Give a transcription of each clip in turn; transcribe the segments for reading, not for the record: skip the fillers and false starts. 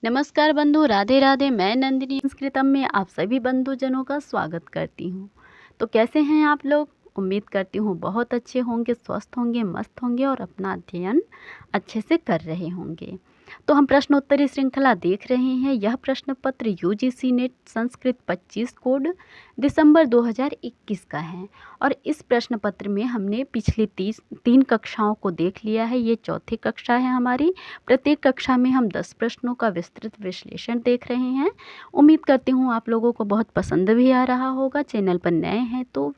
नमस्कार बंधु, राधे राधे। मैं नंदिनी संस्कृतम में आप सभी बंधुजनों का स्वागत करती हूँ। तो कैसे हैं आप लोग? उम्मीद करती हूँ बहुत अच्छे होंगे, स्वस्थ होंगे, मस्त होंगे और अपना अध्ययन अच्छे से कर रहे होंगे। तो हम प्रश्नोत्तरी श्रृंखला देख रहे हैं। यह प्रश्न पत्र यूजीसी नेट संस्कृत 25 कोड दिसंबर 2021 का है और इस प्रश्न पत्र में हमने पिछली 3 कक्षाओं को देख लिया है। ये चौथी कक्षा है हमारी। प्रत्येक कक्षा में हम 10 प्रश्नों का विस्तृत विश्लेषण देख रहे हैं। उम्मीद करती हूँ आप लोगों को बहुत पसंद भी आ रहा होगा। चैनल पर नए हैं तो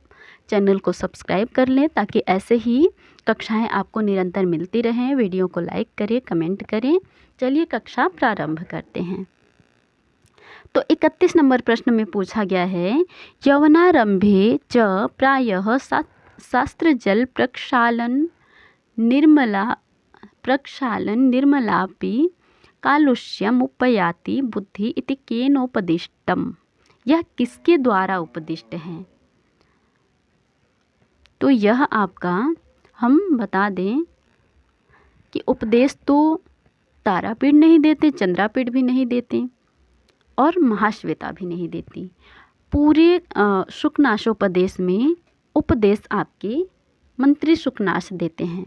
चैनल को सब्सक्राइब कर लें ताकि ऐसे ही कक्षाएं आपको निरंतर मिलती रहें। वीडियो को लाइक करें, कमेंट करें। चलिए कक्षा प्रारंभ करते हैं। तो 31 नंबर प्रश्न में पूछा गया है, यवनारंभे च प्रायः शास्त्र जल प्रक्षालन निर्मलापि कालुष्यम उपयाति बुद्धि इति केनोपदिष्टम। यह किसके द्वारा उपदिष्ट है? तो यह आपका हम बता दें कि उपदेश तो तारापीठ नहीं देते, चंद्रापीठ भी नहीं देते और महाश्वेता भी नहीं देती। पूरे शुकनाशोपदेश में उपदेश आपके मंत्री शुकनाश देते हैं।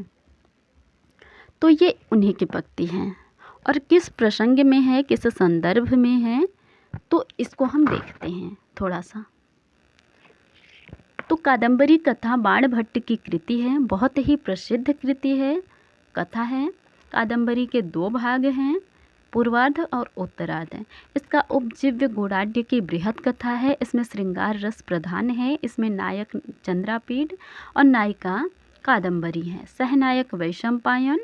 तो ये उन्हीं की पक्ति हैं और किस प्रसंग में है, किस संदर्भ में है, तो इसको हम देखते हैं थोड़ा सा। तो कादंबरी कथा बाणभट्ट की कृति है, बहुत ही प्रसिद्ध कृति है, कथा है। कादंबरी के 2 भाग हैं, पूर्वार्ध और उत्तरार्ध है। इसका उपजीव्य गूढ़ाढ्य की बृहद कथा है। इसमें श्रृंगार रस प्रधान है। इसमें नायक चंद्रापीठ और नायिका कादंबरी है। सहनायक वैशंपायन,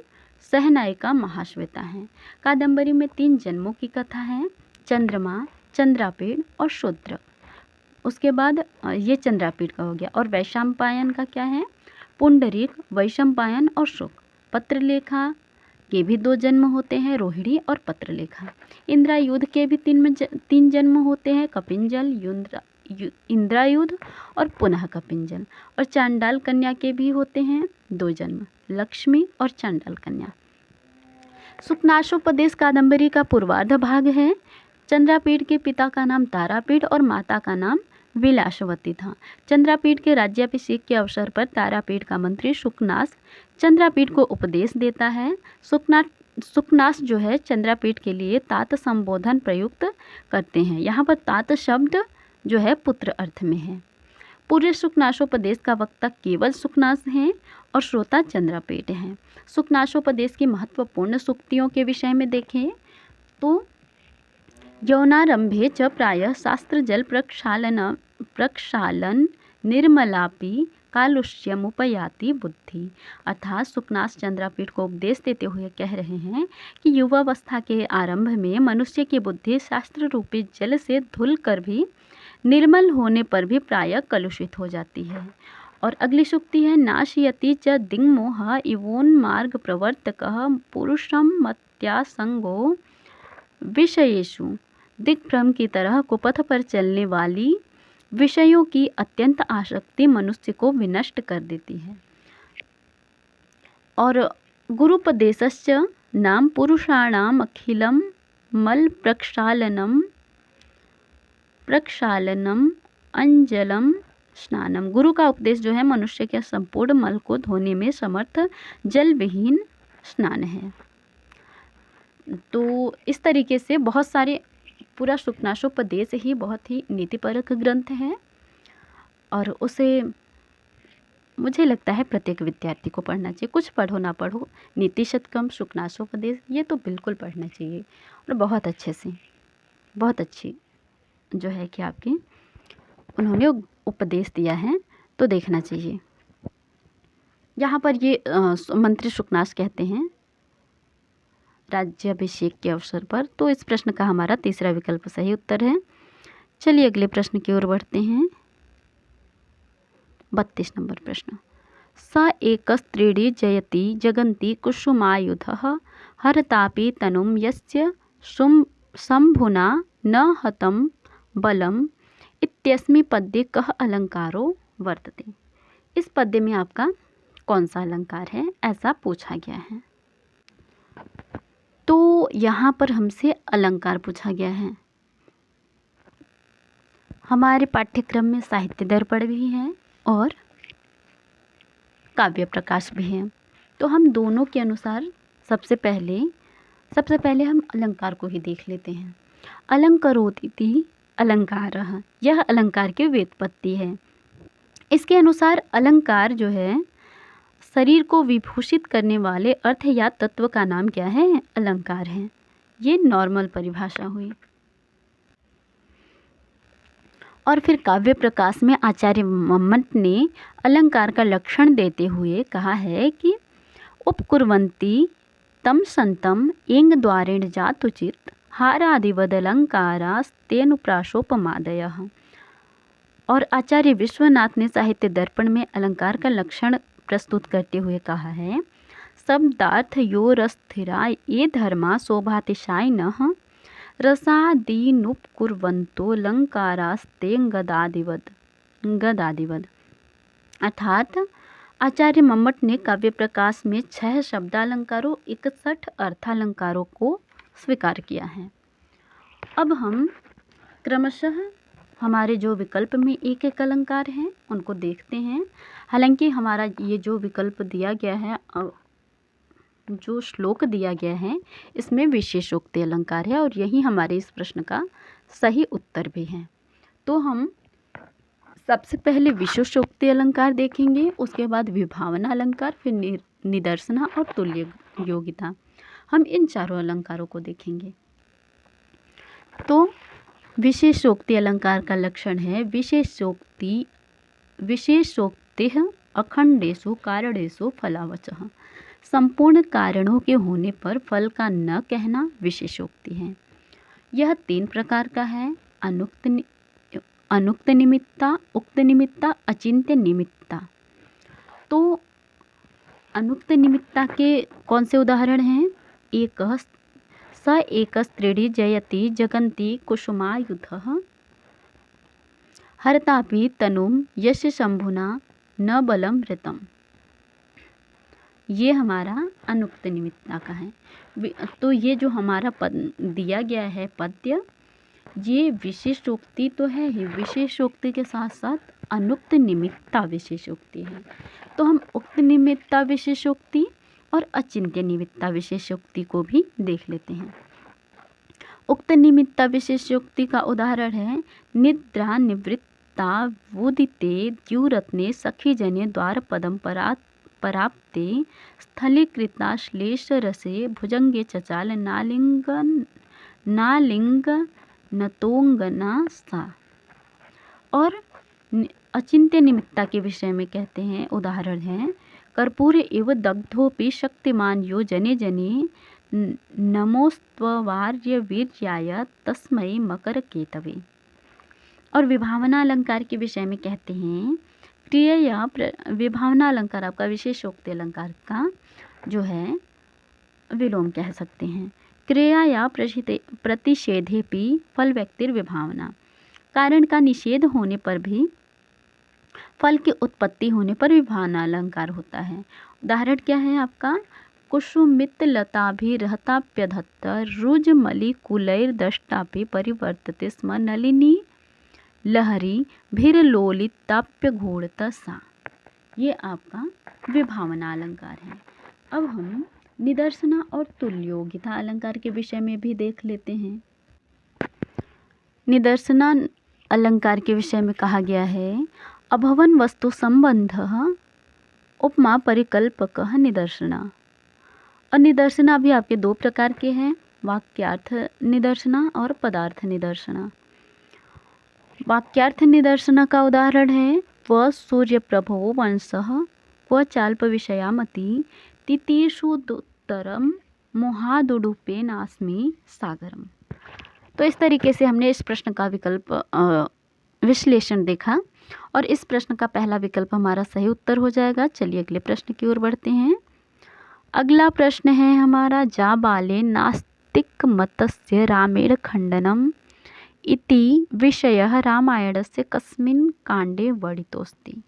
सहनायिका महाश्वेता है। कादंबरी में 3 जन्मों की कथा है, चंद्रमा, चंद्रापीठ और शूद्र। उसके बाद ये चंद्रापीठ का हो गया। और वैशंपायन का क्या है? पुंडरीक, वैशंपायन और शुक। पत्रलेखा के भी 2 जन्म होते हैं, रोहिणी और पत्रलेखा। इंद्रायुध के भी 3 जन्म होते हैं, कपिंजल, इंद्रायुध और पुनः कपिंजल। और चांडाल कन्या के भी होते हैं 2 जन्म, लक्ष्मी और चांडाल कन्या। शुकनाशोपदेश कादंबरी का पूर्वार्ध भाग है। चंद्रापीठ के पिता का नाम तारापीठ और माता का नाम विलासवती था। चंद्रापीठ के राज्याभिषेक के अवसर पर तारापीठ का मंत्री शुकनाश चंद्रापीठ को उपदेश देता है। शुकनाश जो है चंद्रापीठ के लिए तात संबोधन प्रयुक्त करते हैं। यहाँ पर तात शब्द जो है पुत्र अर्थ में है। पूरे शुकनाशोपदेश का वक्ता केवल शुकनाश हैं और श्रोता चंद्रापीठ हैं। शुकनाशोपदेश की महत्वपूर्ण सूक्तियों के विषय में देखें तो यौनारंभे च प्रायः शास्त्र जल प्रक्षालन निर्मलापि कालुष्यमुपयाति बुद्धि। अर्थात शुकनाश चंद्रापीठ को उपदेश देते हुए कह रहे हैं कि युवावस्था के आरंभ में मनुष्य की बुद्धि शास्त्र रूपी जल से धुल कर भी निर्मल होने पर भी प्रायः कलुषित हो जाती है। और अगली सूक्ति है, नाशयति च दिङ्मोह इवोन्मार्ग प्रवर्तकः पुरुषं मत्यासंगो विषयेषु। दिग्भ्रम की तरह कुपथ पर चलने वाली विषयों की अत्यंत आसक्ति मनुष्य को विनष्ट कर देती है। और गुरुपदेशश्च नाम पुरुषाणाम अखिलम मल प्रक्षालनम अंजलम स्नानम। गुरु का उपदेश जो है मनुष्य के संपूर्ण मल को धोने में समर्थ जल विहीन स्नान है। तो इस तरीके से बहुत सारे पूरा शुकनाशोपदेश ही बहुत ही नीतिपरक ग्रंथ है और उसे मुझे लगता है प्रत्येक विद्यार्थी को पढ़ना चाहिए। कुछ पढ़ो ना पढ़ो, नीति शतकम, शुकनाशोपदेश ये तो बिल्कुल पढ़ना चाहिए और बहुत अच्छे से, बहुत अच्छी जो है कि आपकी उन्होंने उपदेश दिया है तो देखना चाहिए। यहाँ पर ये मंत्री शुकनाश कहते हैं राज्याभिषेक के अवसर पर। तो इस प्रश्न का हमारा तीसरा विकल्प सही उत्तर है। चलिए अगले प्रश्न की ओर बढ़ते हैं। 32 नंबर प्रश्न, स एकस्त्रीणि जयति जगन्ति कुसुमायुधः हरतापि तनुं यस्य शंभुना न हतं बलम इत्यस्मिन् पद्ये कः अलंकारो वर्तते। इस पद्य में आपका कौन सा अलंकार है, ऐसा पूछा गया है। तो यहाँ पर हमसे अलंकार पूछा गया है। हमारे पाठ्यक्रम में साहित्य दर्पण भी है और काव्य प्रकाश भी है। तो हम दोनों के अनुसार सबसे पहले हम अलंकार को ही देख लेते हैं। अलंकरोतीति अलंकारः, यह अलंकार की व्युत्पत्ति है। इसके अनुसार अलंकार जो है शरीर को विभूषित करने वाले अर्थ या तत्व का नाम क्या है? अलंकार है। ये नॉर्मल परिभाषा हुई। और फिर काव्य प्रकाश में आचार्य मम्मट ने अलंकार का लक्षण देते हुए कहा है कि उपकुर्वन्ति तम संतम एंग द्वारेण जातुचित हारादिवद अलंकारास्तेनुप्रासोपमादयः। और आचार्य विश्वनाथ ने साहित्य दर्पण में अलंकार का लक्षण प्रस्तुत करते हुए कहा है, शब्दार्थ यो रस्थिरा ये धर्मा शोभातिशायिनः रसादीनुपकुर्वन्तोऽलङ्कारास्ते गदादिवद। अर्थात आचार्य मम्मट ने काव्य प्रकाश में 6 शब्दालंकारों 61 अर्थालंकारों को स्वीकार किया है। अब हम क्रमशः हमारे जो विकल्प में एक एक अलंकार हैं उनको देखते हैं। हालांकि हमारा ये जो विकल्प दिया गया है, जो श्लोक दिया गया है, इसमें विशेषोक्ति अलंकार है और यही हमारे इस प्रश्न का सही उत्तर भी है। तो हम सबसे पहले विशेषोक्ति अलंकार देखेंगे, उसके बाद विभावना अलंकार, फिर निदर्शना और तुल्य योगिता। हम इन चारों अलंकारों को देखेंगे। तो विशेषोक्ति अलंकार का लक्षण है विशेषोक्तिः अखंडेषु कारणेषु फलावचः। संपूर्ण कारणों के होने पर फल का न कहना विशेषोक्ति है। यह 3 प्रकार का है, अनुक्त निमित्ता, उक्त निमित्ता, अचिंत्य निमित्ता। तो अनुक्त निमित्ता के कौन से उदाहरण हैं? स एकस्त्रीणि जयति जगन्ति कुसुमायुधः हरतापि तनुं यस्य शंभुना न बलम ऋतम। ये हमारा अनुक्त निमित्ता का है। तो ये जो हमारा पद दिया गया है पद्य, ये विशेषोक्ति तो है ही, विशेषोक्ति के साथ साथ अनुक्त निमित्ता विशेषोक्ति है। तो हम उक्त निमित्ता विशेषोक्ति और अचिंत्य निमित्ता विशेषोक्ति को भी देख लेते हैं। उक्त निमित्ता विशेषोक्ति का उदाहरण है, निद्रा निवृत्ता वुदिते द्युरत्ने सखी जने द्वार पदम पराप्ते स्थलीकृता श्लेष रसे भुजंगे चचाल नालिंग नतोंगना सा। और अचिंत्य निमित्ता के विषय में कहते हैं, उदाहरण है, कर्पूर इव दग्धोपि शक्तिमान यो जने जने नमोस्त्वार्य वीर्याय तस्मै मकर केतवे। और विभावना अलंकार के विषय में कहते हैं, क्रिया विभावना अलंकार आपका विशेषोक्ति अलंकार का जो है विलोम कह सकते हैं। क्रिया या प्रतिषेधेपि फल व्यक्तिर विभावना। कारण का निषेध होने पर भी फल की उत्पत्ति होने पर विभावना अलंकार होता है। उदाहरण क्या है आपका? कुसुमित लताभिरहताप्यधत्त रुजमलिकुलैर्दष्टापि परिवर्तते स्म नलिनी लहरी भिरलोलिताप्य घोड़त सा। ये आपका विभावना अलंकार है। अब हम निदर्शना और तुल्योगिता अलंकार के विषय में भी देख लेते हैं। निदर्शना अलंकार के विषय में कहा गया है, अभवन वस्तु संबंधः उपमा परिकल्पकः निदर्शना। और निदर्शना भी आपके 2 प्रकार के हैं, वाक्यार्थ निदर्शना और पदार्थ निदर्शना। वाक्यार्थ निदर्शना का उदाहरण है, क्व सूर्य प्रभो वंशः क्व चाल्प विषयामति तितीर्षुदुत्तरम मोहादुडुपेनास्मि सागरम। तो इस तरीके से हमने इस प्रश्न का विकल्प विश्लेषण देखा और इस प्रश्न का पहला विकल्प हमारा सही उत्तर हो जाएगा। चलिए अगले प्रश्न की ओर बढ़ते हैं। अगला प्रश्न है हमारा, जा बाले नास्तिक मतस्य रामेण खंडनम इति विषयः रामायणस्य कस्मिन् कांडे वर्णितोऽस्ति।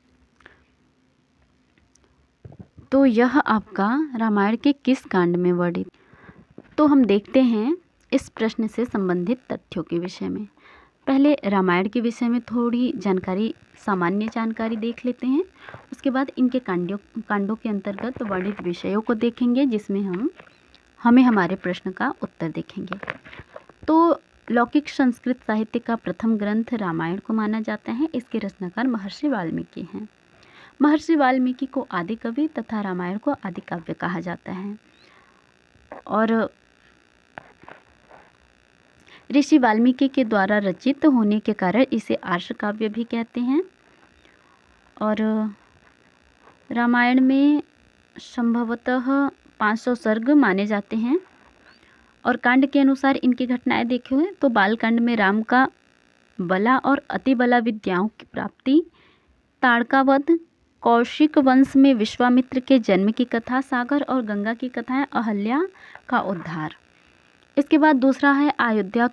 तो यह आपका रामायण के किस कांड में वर्णित? तो हम देखते हैं इस प्रश्न से संबंधित तथ्यों के विषय में। पहले रामायण के विषय में थोड़ी जानकारी, सामान्य जानकारी देख लेते हैं। उसके बाद इनके कांडों के अंतर्गत वर्णित विषयों को देखेंगे, जिसमें हमें हमारे प्रश्न का उत्तर देखेंगे। तो लौकिक संस्कृत साहित्य का प्रथम ग्रंथ रामायण को माना जाता है। इसके रचनाकार महर्षि वाल्मीकि हैं। महर्षि वाल्मीकि को आदि कवि तथा रामायण को आदि काव्य कहा जाता है। और ऋषि वाल्मीकि के द्वारा रचित होने के कारण इसे आर्ष काव्य भी कहते हैं। और रामायण में संभवतः 500 सर्ग माने जाते हैं। और कांड के अनुसार इनकी घटनाएं देखें तो बालकांड में राम का बला और अति बला विद्याओं की प्राप्ति, ताड़का वध, कौशिक वंश में विश्वामित्र के जन्म की कथा, सागर और गंगा की कथाएं, अहल्या का उद्धार। इसके बाद दूसरा है अयोध्या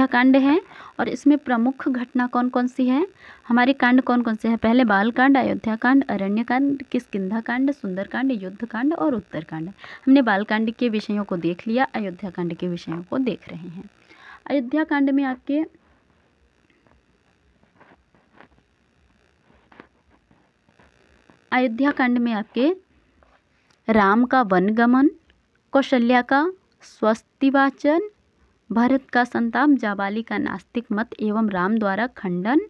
कांड है। और इसमें प्रमुख घटना कौन कौन सी है, हमारे कांड कौन कौन से हैं? पहले बालकांड, अयोध्या कांड, अरण्य कांड, किष्किंधा कांड, सुंदर कांड, युद्ध कांड और उत्तर कांड। हमने बालकांड के विषयों को देख लिया, अयोध्या कांड के विषयों को देख रहे हैं। अयोध्या कांड में आपके राम का वनगमन, कौशल्या का स्वस्तिवाचन, भरत का संताप, जाबाली का नास्तिक मत एवं राम द्वारा खंडन,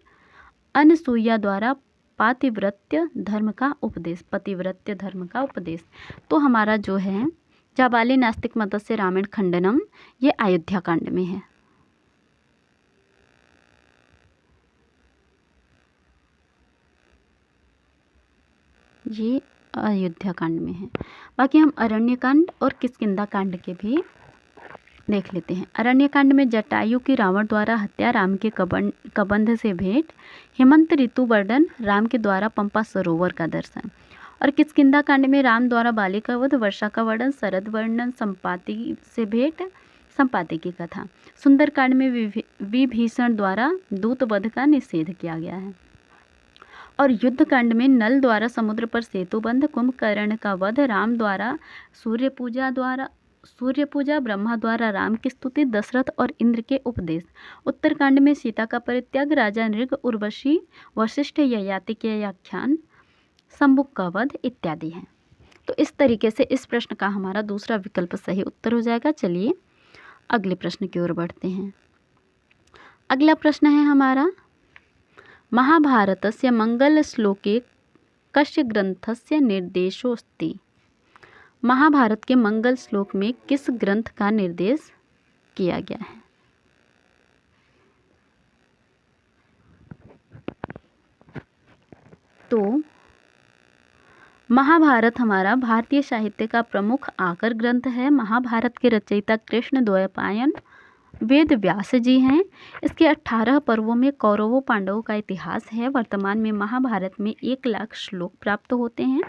अनसुईया द्वारा पतिव्रत्य धर्म का उपदेश। तो हमारा जो है जाबाली नास्तिक मत से रामायण खंडनम, ये अयोध्या कांड में है। ये अयोध्या कांड में है। बाकी हम अरण्य कांड और किष्किंधा कांड के भी देख लेते हैं। अरण्य कांड में जटायु की रावण द्वारा हत्या, राम के कबंध से भेंट, हेमंत ऋतु वर्णन, राम के द्वारा पंपा सरोवर का दर्शन। और किष्किंधा कांड में राम द्वारा बाली का वध, वर्षा का वर्णन, शरद वर्णन, संपाति से भेंट, संपाति की कथा। सुंदर कांड में विभीषण द्वारा दूत वध का निषेध किया गया है। और युद्ध कांड में नल द्वारा समुद्र पर सेतु बंध, कुंभकर्ण का वध, राम द्वारा सूर्य पूजा, ब्रह्मा द्वारा राम की स्तुति, दशरथ और इंद्र के उपदेश। उत्तरकांड में सीता का परित्याग, राजा नृग, उर्वशी, वशिष्ठ, ययाति के आख्यान, शंभुक का वध इत्यादि हैं। तो इस तरीके से इस प्रश्न का हमारा दूसरा विकल्प सही उत्तर हो जाएगा। चलिए अगले प्रश्न की ओर बढ़ते हैं। अगला प्रश्न है हमारा, महाभारतस्य मंगल श्लोके कस्य ग्रंथस्य निर्देशोऽस्ति। महाभारत के मंगल श्लोक में किस ग्रंथ का निर्देश किया गया है? तो महाभारत हमारा भारतीय साहित्य का प्रमुख आकर ग्रंथ है। महाभारत के रचयिता कृष्ण द्वैपायन वेद व्यास जी हैं। इसके 18 पर्वों में कौरवों पांडवों का इतिहास है। वर्तमान में महाभारत में 1 लाख श्लोक प्राप्त होते हैं।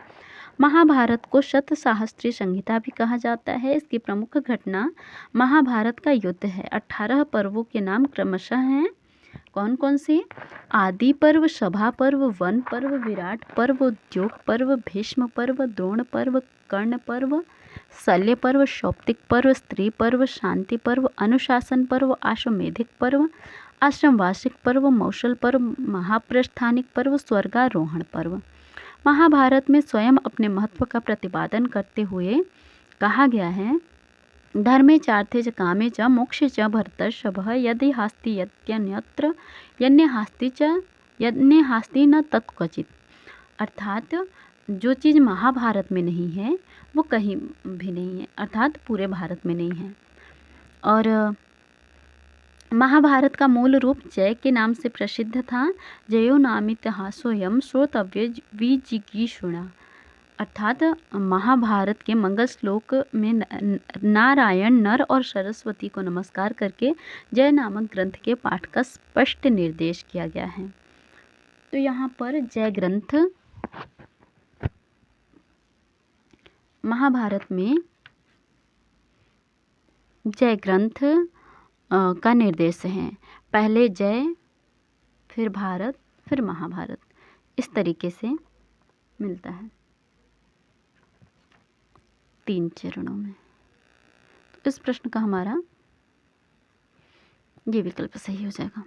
महाभारत को शतसाहस्री संहिता भी कहा जाता है। इसकी प्रमुख घटना महाभारत का युद्ध है। 18 पर्वों के नाम क्रमशः हैं, कौन कौन से? आदि पर्व, सभा पर्व, वन पर्व, विराट पर्व, उद्योग पर्व, भीष्म पर्व, द्रोण पर्व, कर्ण पर्व, शल्य पर्व, शौप्तिक पर्व, स्त्री पर्व, शांति पर्व, अनुशासन पर्व, आश्वमेधिक पर्व, आश्रमवासिक पर्व, मौसल पर्व, महाप्रस्थानिक पर्व, स्वर्गारोहण पर्व। महाभारत में स्वयं अपने महत्व का प्रतिपादन करते हुए कहा गया है, धर्मे चार्थे च कामे च मोक्षे च भरतर्षभः यदि हास्ति यत्यन्यत्र यन्य हास्ति न तत्क्वचित्। अर्थात जो चीज़ महाभारत में नहीं है वो कहीं भी नहीं है, अर्थात पूरे भारत में नहीं है। और महाभारत का मूल रूप जय के नाम से प्रसिद्ध था। जयो नामितिहासोऽयं श्रोतव्य विजिगीषुणा। अर्थात महाभारत के मंगल श्लोक में नारायण, नर और सरस्वती को नमस्कार करके जय नामक ग्रंथ के पाठ का स्पष्ट निर्देश किया गया है। तो यहाँ पर जय ग्रंथ महाभारत में जय ग्रंथ का निर्देश है। पहले जय, फिर भारत, फिर महाभारत, इस तरीके से मिलता है 3 चरणों में। इस प्रश्न का हमारा ये विकल्प सही हो जाएगा।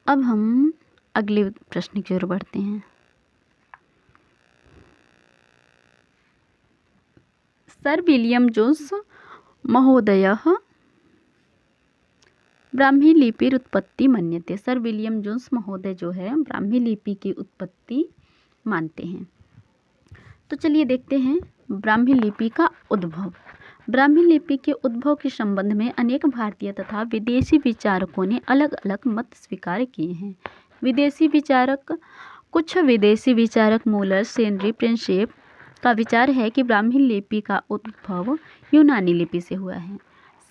अब हम अगले प्रश्न की ओर बढ़ते हैं। सर विलियम जोन्स महोदयः ब्राह्मी लिपिर उत्पत्ति मन्यते। सर विलियम जोन्स महोदय जो है ब्राह्मी लिपि की उत्पत्ति मानते हैं। तो चलिए देखते हैं ब्राह्मी लिपि का उद्भव। ब्राह्मी लिपि के उद्भव के संबंध में अनेक भारतीय तथा विदेशी विचारकों ने अलग अलग मत स्वीकार किए हैं। कुछ विदेशी विचारक मूलर, सेनरी, प्रिंसेप का विचार है कि ब्राह्मी लिपि का उद्भव यूनानी लिपि से हुआ है।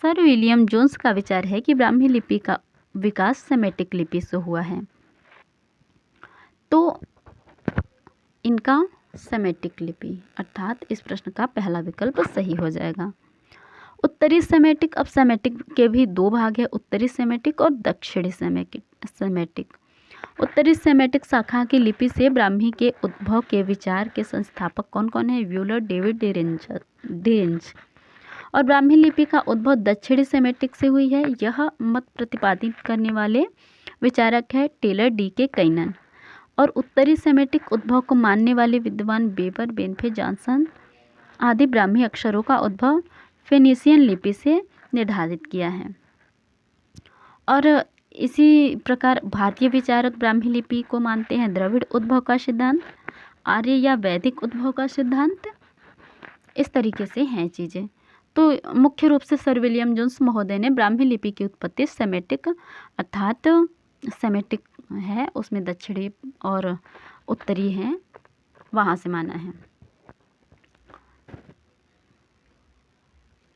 सर विलियम जोन्स का विचार है कि ब्राह्मी लिपि का विकास सेमेटिक लिपि से हुआ है। तो इनका सेमेटिक लिपि अर्थात इस प्रश्न का पहला विकल्प सही हो जाएगा। उत्तरी सेमेटिक, अब सेमेटिक के भी दो भाग है, उत्तरी सेमेटिक और दक्षिणी सेमेटिक। उत्तरी सेमेटिक शाखा की लिपि से ब्राह्मी के उद्भव के विचार के संस्थापक कौन कौन है? व्यूलर, डेविड डिरेंज। और ब्राह्मी लिपि का उद्भव दक्षिणी सेमेटिक से हुई है, यह मत प्रतिपादित करने वाले विचारक है टेलर डी के कैनन। और उत्तरी सेमेटिक उद्भव को मानने वाले विद्वान बेबर, बेनफे, जॉनसन आदि ब्राह्मी अक्षरों का उद्भव फेनिशियन लिपि से निर्धारित किया है। और इसी प्रकार भारतीय विचारक ब्राह्मी लिपि को मानते हैं द्रविड़ उद्भव का सिद्धांत, आर्य या वैदिक उद्भव का सिद्धांत। इस तरीके से हैं चीज़ें। तो मुख्य रूप से सर विलियम जोन्स महोदय ने ब्राह्मी लिपि की उत्पत्ति सेमेटिक अर्थात सेमेटिक है, उसमें दक्षिणी और उत्तरी हैं, वहाँ से माना है।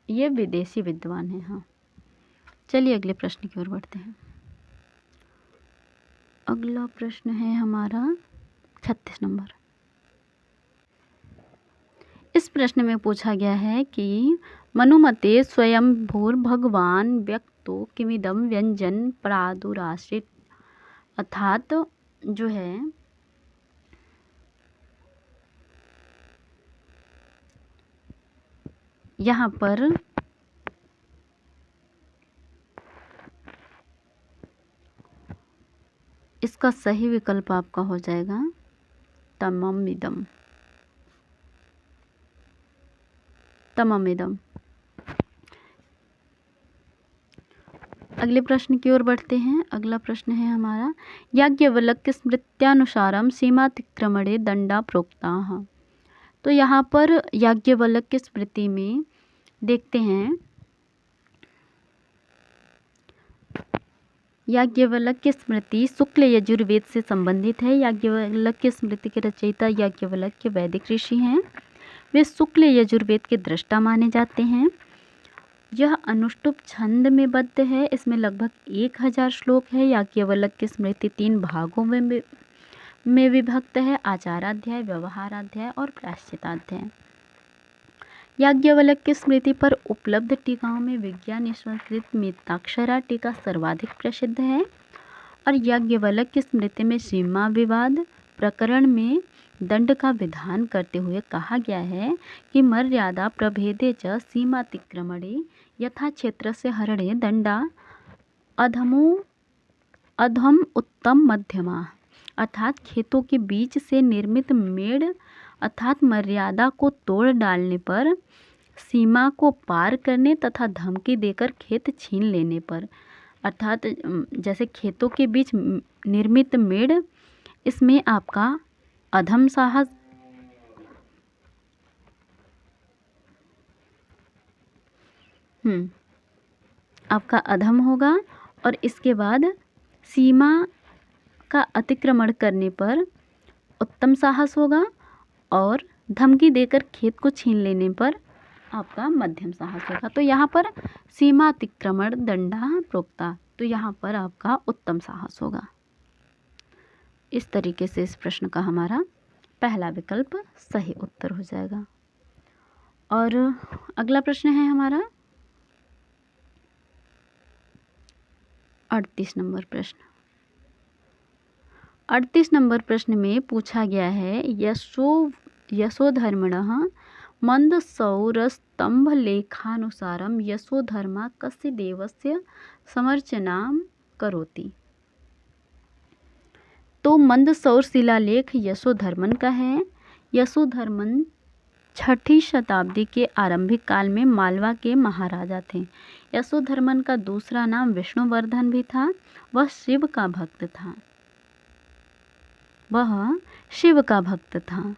ये विदेशी विद्वान हैं। हाँ, चलिए अगले प्रश्न की ओर बढ़ते हैं। अगला प्रश्न है हमारा 36 नंबर। इस प्रश्न में पूछा गया है कि मनुमते स्वयंभूर भगवान व्यक्तो किमिदम व्यंजन प्रादुराश्रित, अर्थात जो है यहाँ पर इसका सही विकल्प आपका हो जाएगा तममिदम। अगले प्रश्न की ओर बढ़ते हैं। अगला प्रश्न है हमारा याज्ञवल्क्य स्मृत्यानुसारम सीमातिक्रमणे दंडा प्रोक्ताः। तो यहाँ पर याज्ञवल्क्य स्मृति में देखते हैं, याज्ञवल्क्य स्मृति शुक्ल यजुर्वेद से संबंधित है। याज्ञवल्क्य स्मृति के रचयिता याज्ञवल्क्य वैदिक ऋषि हैं। वे शुक्ल यजुर्वेद के दृष्टा माने जाते हैं। यह अनुष्टुप छंद में बद्ध है। इसमें लगभग 1000 श्लोक है। याज्ञवल्क्य स्मृति 3 भागों में विभक्त है, आचाराध्याय, व्यवहाराध्याय और प्रायश्चिताध्याय। याज्ञवल्क्य स्मृति पर उपलब्ध टीकाओं में विज्ञान संस्कृत मिताक्षरा टीका सर्वाधिक प्रसिद्ध है। और याज्ञवल्क्य स्मृति में सीमा विवाद प्रकरण में दंड का विधान करते हुए कहा गया है कि मर्यादा प्रभेदे च सीमातिक्रमणे यथा क्षेत्र से हरणे दंडा अधम उत्तम मध्यमा, अर्थात खेतों के बीच से निर्मित मेड़ अर्थात मर्यादा को तोड़ डालने पर, सीमा को पार करने तथा धमकी देकर खेत छीन लेने पर, अर्थात जैसे खेतों के बीच निर्मित मेड़, इसमें आपका अधम साहस आपका अधम होगा। और इसके बाद सीमा का अतिक्रमण करने पर उत्तम साहस होगा और धमकी देकर खेत को छीन लेने पर आपका मध्यम साहस होगा। तो यहाँ पर सीमा अतिक्रमण दंडा प्रोक्ता, तो यहाँ पर आपका उत्तम साहस होगा। इस तरीके से इस प्रश्न का हमारा पहला विकल्प सही उत्तर हो जाएगा। और अगला प्रश्न है हमारा 38 नंबर प्रश्न। 38 नंबर प्रश्न में पूछा गया है यशोधर्मिणः मंदसौरस्तंभलेखानुसारं यशोधर्मा कस्य देवस्य समर्चनां करोति। तो मंदसौर शिलालेख यशोधर्मन का है। यशोधर्मन 6ठी शताब्दी के आरंभिक काल में मालवा के महाराजा थे। यशोधर्मन का दूसरा नाम विष्णुवर्धन भी था। वह शिव का भक्त था।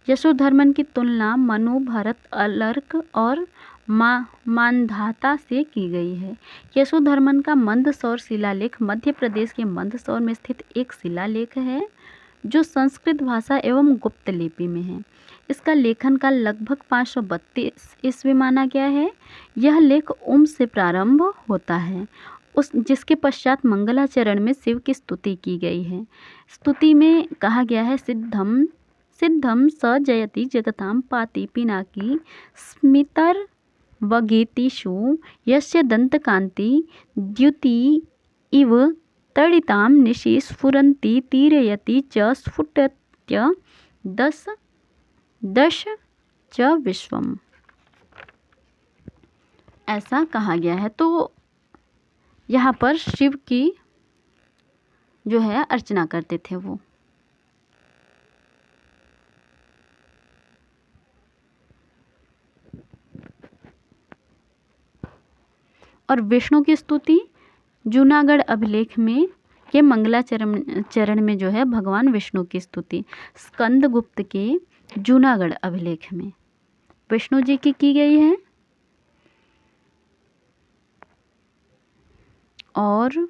यशोधर्मन की तुलना मनु, भरत, अलर्क और मानधाता से की गई है। यशोधर्मन का मंदसौर शिलालेख मध्य प्रदेश के मंदसौर में स्थित एक शिलालेख है जो संस्कृत भाषा एवं गुप्त लिपि में है। इसका लेखन काल लगभग 532 ईस्वी माना गया है। यह लेख ओम से प्रारंभ होता है, जिसके पश्चात मंगलाचरण में शिव की स्तुति की गई है। स्तुति में कहा गया है, सिद्धम सिद्धम स जयति जगतां पाति पिनाकी स्मितर्वगेतिषु यस्य दन्तकान्ति द्युति इव तडितां निशि स्फुरन्ति तीरयति च स्फुटत्य दश च विश्वम। ऐसा कहा गया है। तो यहाँ पर शिव की जो है अर्चना करते थे वो। और विष्णु की स्तुति जूनागढ़ अभिलेख में के मंगलाचरण में जो है भगवान विष्णु की स्तुति स्कंदगुप्त के जूनागढ़ अभिलेख में विष्णु जी की गई है। और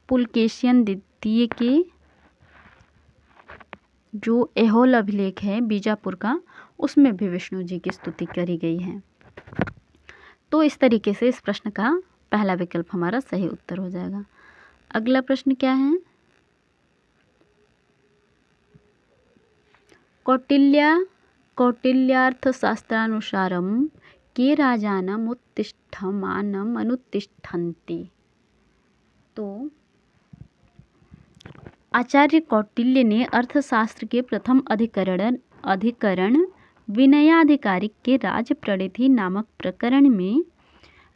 पुलकेशियन द्वितीय के जो ऐहोल अभिलेख है बीजापुर का, उसमें भी विष्णु जी की स्तुति करी गई है। तो इस तरीके से इस प्रश्न का पहला विकल्प हमारा सही उत्तर हो जाएगा। अगला प्रश्न क्या है? कौटिल्यार्थशास्त्रानुसारं के राजानम् उत्तिष्ठमानम् अनुतिष्ठन्ति। तो आचार्य कौटिल्य ने अर्थशास्त्र के प्रथम अधिकरण विनयाधिकारिक के राजप्रणिधि नामक प्रकरण में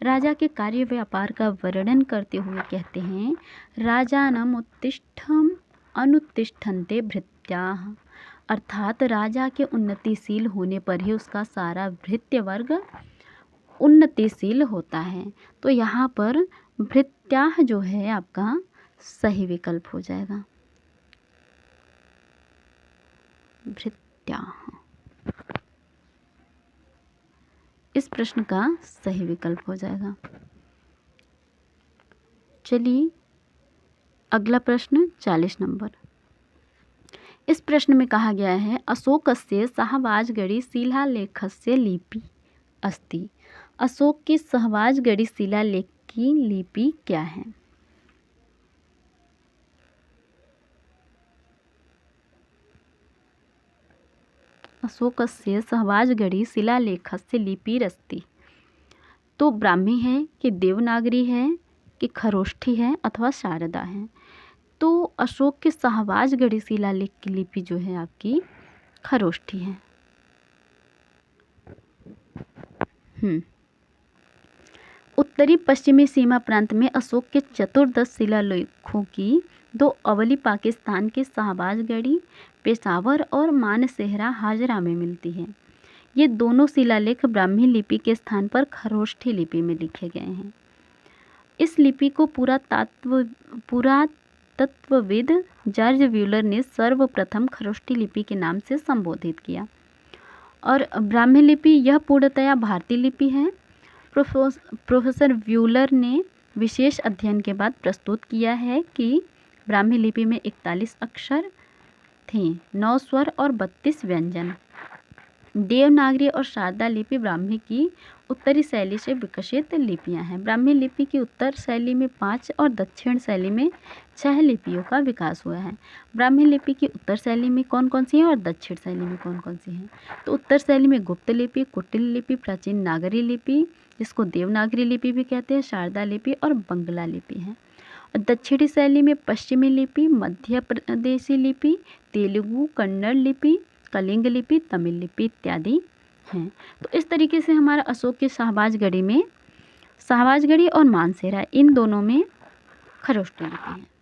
राजा के कार्य व्यापार का वर्णन करते हुए कहते हैं, राजानम् उत्तिष्ठम् अनुतिष्ठन्ते भृत्याः। अर्थात राजा के उन्नतिशील होने पर ही उसका सारा भृत्य वर्ग उन्नतिशील होता है। तो यहाँ पर भृत्याः जो है आपका सही विकल्प हो जाएगा। भृत्याः इस प्रश्न का सही विकल्प हो जाएगा। चलिए अगला प्रश्न 40 नंबर। इस प्रश्न में कहा गया है, अशोकस्य सहवाजगढ़ी शिलालेखस्य लिपि अस्ति। अशोक की सहवाजगढ़ी शिलालेख की लिपि क्या है? अशोकस्य सहवाजगढ़ी शिलालेखस्य लिपिरस्ति। तो ब्राह्मी है कि देवनागरी है कि खरोष्ठी है अथवा शारदा है। तो अशोक के सहवाजगढ़ी शिलालेख की लिपि जो है आपकी खरोष्ठी है। उत्तरी पश्चिमी सीमा प्रांत में अशोक के 14 शिलालेखों की 2 अवली पाकिस्तान के शाहबाजगढ़ी, पेशावर और मानसेहरा हाजरा में मिलती है। ये दोनों शिलालेख ब्राह्मी लिपि के स्थान पर खरोष्ठी लिपि में लिखे गए हैं। इस लिपि को पुरातत्वविद जॉर्ज व्यूलर ने सर्वप्रथम खरोष्ठी लिपि के नाम से संबोधित किया। और ब्राह्मी लिपि यह पूर्णतया भारतीय लिपि है। प्रोफेसर व्यूलर ने विशेष अध्ययन के बाद प्रस्तुत किया है कि ब्राह्मी लिपि में 41 अक्षर थे, 9 स्वर और 32 व्यंजन। देवनागरी और शारदा लिपि ब्राह्मी की उत्तरी शैली से विकसित लिपियां हैं। ब्राह्मी लिपि की उत्तर शैली में 5 और दक्षिण शैली में 6 लिपियों का विकास हुआ है। ब्राह्मी लिपि की उत्तर शैली में कौन कौन सी हैं और दक्षिण शैली में कौन कौन सी हैं? तो उत्तर शैली में गुप्त लिपि, कुटिल लिपि, प्राचीन नागरी लिपि जिसको देवनागरी लिपि भी कहते हैं, शारदा लिपि और बंगला लिपि है। और दक्षिणी शैली में पश्चिमी लिपि, मध्य प्रदेशी लिपि, तेलुगु, कन्नड़ लिपि कलिंग लिपि, तमिल लिपि इत्यादि हैं। तो इस तरीके से हमारा अशोक के शाहबाजगढ़ी में, शाहबाजगढ़ी और मानसेरा इन दोनों में खरोष्ट लिपि है।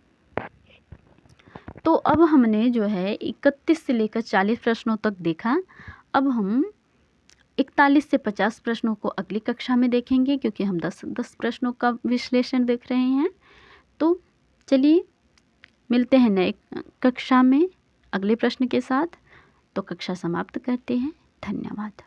तो अब हमने जो है 31 से लेकर 40 प्रश्नों तक देखा। अब हम 41 से 50 प्रश्नों को अगली कक्षा में देखेंगे, क्योंकि हम 10 प्रश्नों का विश्लेषण देख रहे हैं। तो चलिए मिलते हैं नए कक्षा में अगले प्रश्न के साथ। तो कक्षा समाप्त करते हैं। धन्यवाद।